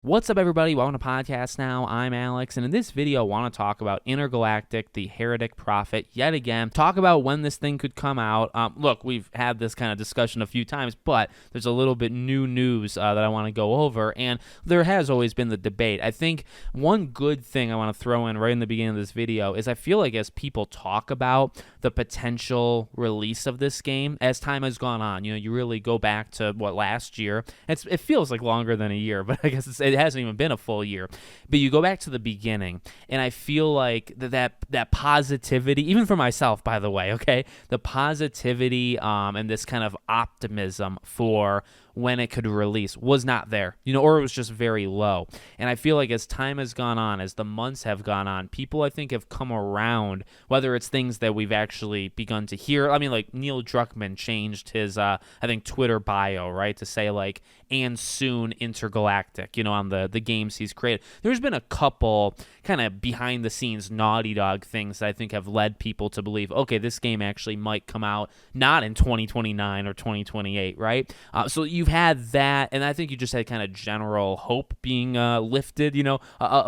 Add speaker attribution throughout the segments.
Speaker 1: What's up, everybody? Welcome to podcast now. I'm Alex, and in this video, I want to talk about Intergalactic The Heretic Prophet yet again. Talk about when this thing could come out. Look, we've had this kind of discussion a few times, but there's a little bit new news that I want to go over, and there has always been the debate. I think one good thing I want to throw in right in the beginning of this video is I feel like as people talk about the potential release of this game, as time has gone on, you really go back to, last year. It feels like longer than a year, but I guess it hasn't even been a full year. But you go back to the beginning, and I feel like that positivity, even for myself, by the way, okay, the positivity and this kind of optimism for when it could release was not there, or it was just very low. And I feel like as time has gone on, as the months have gone on, people I think have come around, whether it's things that we've actually begun to hear. I mean, like Neil Druckmann changed his, I think, Twitter bio, right, to say like, and soon Intergalactic, on the games he's created. There's been a couple kind of behind the scenes Naughty Dog things that I think have led people to believe, okay, this game actually might come out not in 2029 or 2028, right? So you've had that, and I think you just had kind of general hope being lifted,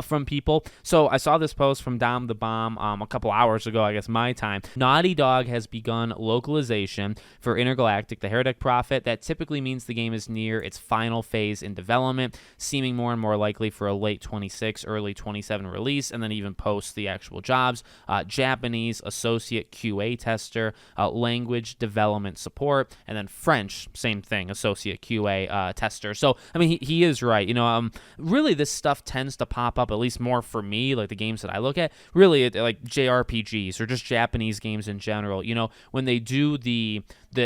Speaker 1: from people. So I saw this post from Dom the Bomb a couple hours ago, I guess my time. Naughty Dog has begun localization for Intergalactic The Heretic Prophet. That typically means the game is near its final phase in development, seeming more and more likely for a late 26, early 27 release, and then even post the actual jobs. Japanese associate QA tester, language development support, and then French, same thing, associate QA tester. So, I mean, he is right. Really this stuff tends to pop up, at least more for me, like the games that I look at, really like JRPGs or just Japanese games in general. When they do the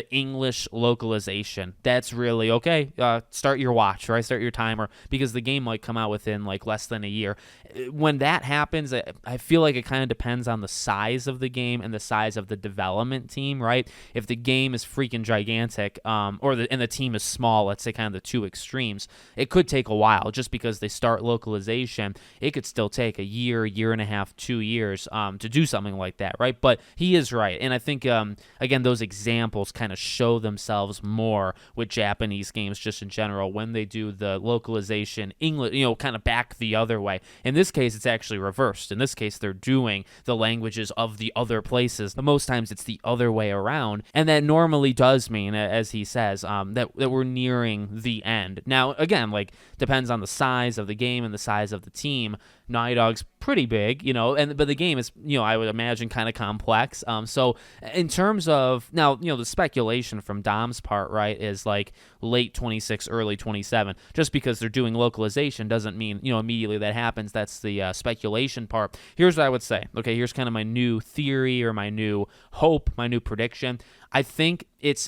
Speaker 1: English localization, that's really okay. Start your watch, right? Start your timer, because the game might come out within like less than a year. When that happens, I feel like it kind of depends on the size of the game and the size of the development team, right? If the game is freaking gigantic, and the team is small, let's say kind of the two extremes, it could take a while. Just because they start localization, it could still take a year, year and a half, 2 years to do something like that, right? But he is right, and I think again, those examples kind of show themselves more with Japanese games just in general when they do the localization English, kind of back the other way. In this case, it's actually reversed. In this case, they're doing the languages of the other places. But most times it's the other way around, and that normally does mean, as he says, that we're nearing the end. Now, again, like, depends on the size of the game and the size of the team. Naughty Dog's pretty big, but the game is, I would imagine kind of complex. So in terms of now, the speculation from Dom's part, right, is like late 26, early 27. Just because they're doing localization doesn't mean, immediately that happens. That's the speculation part. Here's what I would say. Okay, here's kind of my new theory or my new hope, my new prediction. I think this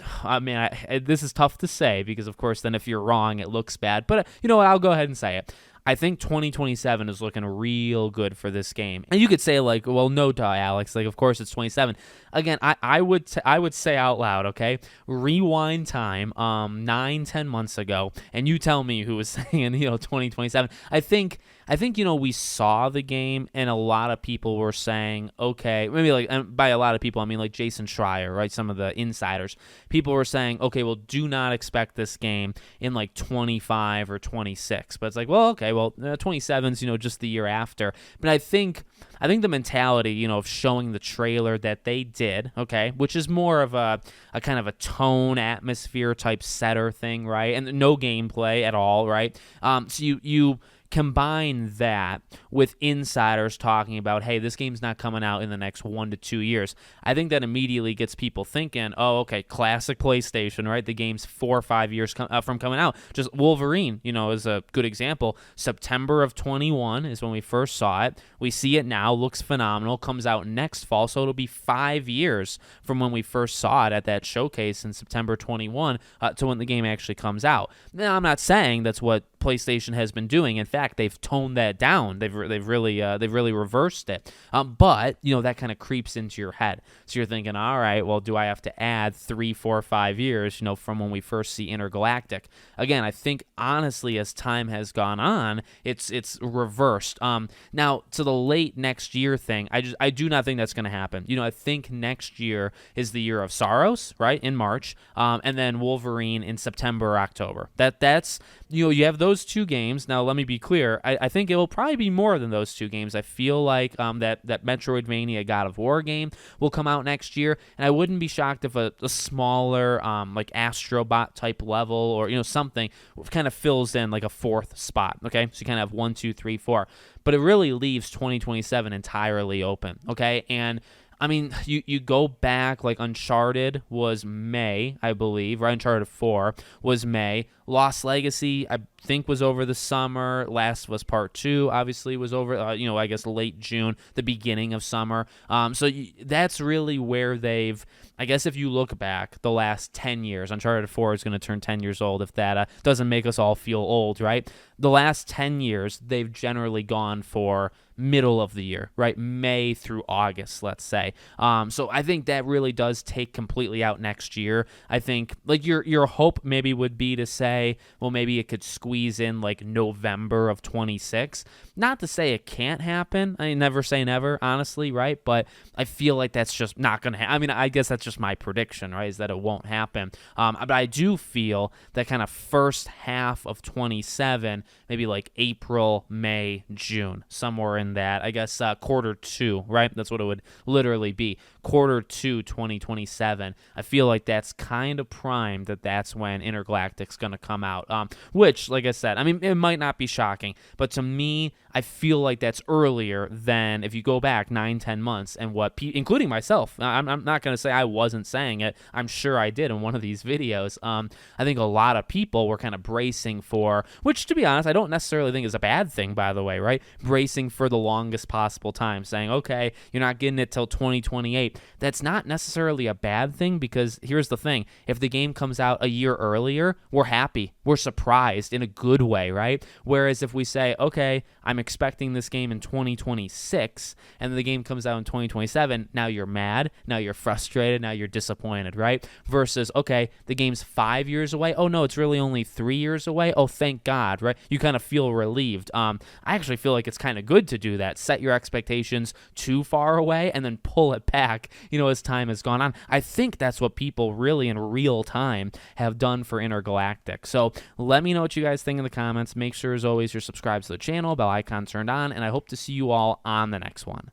Speaker 1: is tough to say because, of course, then if you're wrong, it looks bad. But you know what? I'll go ahead and say it. I think 2027 is looking real good for this game. And you could say, like, well, no duh, Alex. Like, of course it's 27. Again, I would say out loud, okay? Rewind time 9-10 months ago, and you tell me who was saying, 2027. I think we saw the game, and a lot of people were saying, okay, maybe like, and by a lot of people, I mean like Jason Schreier, right? Some of the insiders. People were saying, okay, well, do not expect this game in like 25 or 26. But it's like, well, okay, well, 27's, just the year after. But I think the mentality, of showing the trailer that they did, okay, which is more of a kind of a tone, atmosphere type setter thing, right? And no gameplay at all, right? So you combine that with insiders talking about, hey, this game's not coming out in the next 1 to 2 years. I think that immediately gets people thinking, oh, okay, classic PlayStation, right? The game's 4 or 5 years from coming out. Just Wolverine, is a good example. September of 21 is when we first saw it. We see it now, looks phenomenal, comes out next fall, so it'll be 5 years from when we first saw it at that showcase in September 21 to when the game actually comes out. Now, I'm not saying that's what PlayStation has been doing. In fact, they've toned that down. They've really reversed it. But that kind of creeps into your head. So you're thinking, all right, well, do I have to add 3, 4, 5 years, from when we first see Intergalactic? Again, I think honestly, as time has gone on, it's reversed. Now to the late next year thing, I do not think that's going to happen. I think next year is the year of Sorrows, right, in March, and then Wolverine in September or October. That's you have those those two games, now let me be clear, I think it will probably be more than those two games. I feel like that Metroidvania God of War game will come out next year, and I wouldn't be shocked if a smaller like Astrobot type level or something kind of fills in like a fourth spot. Okay, so you kind of have 1, 2, 3, 4, but it really leaves 2027 entirely open. Okay, and I mean, you go back, like Uncharted was May, I believe, right? Uncharted 4 was May. Lost Legacy, I think, was over the summer. Last of Us Part 2, obviously, was over, I guess late June, the beginning of summer. That's really where they've, I guess if you look back the last 10 years, Uncharted 4 is going to turn 10 years old if that doesn't make us all feel old, right? The last 10 years, they've generally gone for middle of the year, right? May through August, let's say. So I think that really does take completely out next year. I think like your hope maybe would be to say, well, maybe it could squeeze in like November of 26. Not to say it can't happen. I never say never, honestly, right? But I feel like that's just not going to happen. I mean, I guess that's just my prediction, right? Is that it won't happen. But I do feel that kind of first half of 27, maybe like April, May, June, somewhere in that. I guess quarter 2, right? That's what it would literally be. Quarter 2, 2027. I feel like that's kind of primed that's when Intergalactic's going to come out. Which, like I said, I mean, it might not be shocking, but to me, I feel like that's earlier than if you go back 9, 10 months and including myself. I'm not going to say I wasn't saying it. I'm sure I did in one of these videos. I think a lot of people were kind of bracing for, which to be honest, I don't necessarily think is a bad thing, by the way, right? Bracing for the longest possible time, saying, okay, you're not getting it till 2028. That's not necessarily a bad thing because here's the thing. If the game comes out a year earlier, we're happy. We're surprised in a good way, right? Whereas if we say, okay, I'm expecting this game in 2026 and the game comes out in 2027, now you're mad, now you're frustrated, now you're disappointed, right? Versus, okay, the game's 5 years away. Oh no, it's really only 3 years away. Oh, thank God, right? You kind of feel relieved. I actually feel like it's kind of good to do that. Set your expectations too far away and then pull it back, as time has gone on. I think that's what people really in real time have done for Intergalactic. So let me know what you guys think in the comments. Make sure, as always, you're subscribed to the channel, bell icon turned on, and I hope to see you all on the next one.